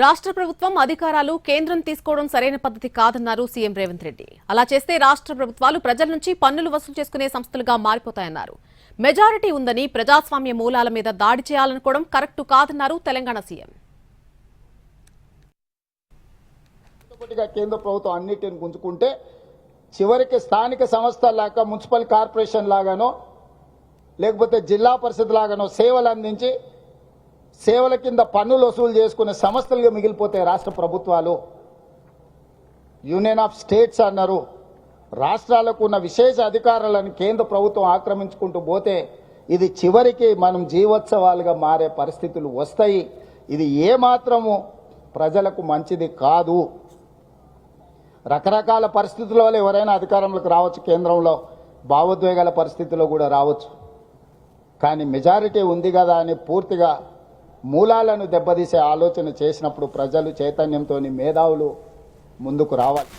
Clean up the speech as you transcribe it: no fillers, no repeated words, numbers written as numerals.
రాష్ట్ర ప్రభుత్వం అధికారాలు కేంద్రం తీసుకోవడం సరైన పద్ధతి కాదన్నారు సీఎం రేవంత్ రెడ్డి. అలా చేస్తే రాష్ట్ర ప్రభుత్వాలు ప్రజల నుంచి పన్నులు వసూలు చేసుకునే సంస్థలుగా మారిపోతాయన్నారు. మెజారిటీ ఉందని ప్రజాస్వామ్య మూలాల మీద దాడి చేయాలనుకోవడం కరెక్ట్ కాదన్నారు తెలంగాణ సీఎం. కేంద్ర ప్రభుత్వం అన్నిటిని గుంజుకుంటే చివరికి స్థానిక సంస్థల్లాగా మున్సిపల్ కార్పొరేషన్ లాగానో లేకపోతే జిల్లా పరిషత్ లాగానో సేవలు అందించి సేవల కింద పన్నులు వసూలు చేసుకునే సంస్థలుగా మిగిలిపోతాయి రాష్ట్ర ప్రభుత్వాలు. యూనియన్ ఆఫ్ స్టేట్స్ అన్నారు. రాష్ట్రాలకు ఉన్న విశేష అధికారాలను కేంద్ర ప్రభుత్వం ఆక్రమించుకుంటూ పోతే ఇది చివరికి మనం జీవోత్సవాలుగా మారే పరిస్థితులు వస్తాయి. ఇది ఏమాత్రము ప్రజలకు మంచిది కాదు. రకరకాల పరిస్థితుల వల్ల ఎవరైనా అధికారంలోకి రావచ్చు, కేంద్రంలో భావోద్వేగాల పరిస్థితుల్లో కూడా రావచ్చు. కానీ మెజారిటీ ఉంది కదా అని పూర్తిగా మూలాలను దెబ్బతీసే ఆలోచన చేసినప్పుడు ప్రజలు చైతన్యంతో మేధావులు ముందుకు రావాలి.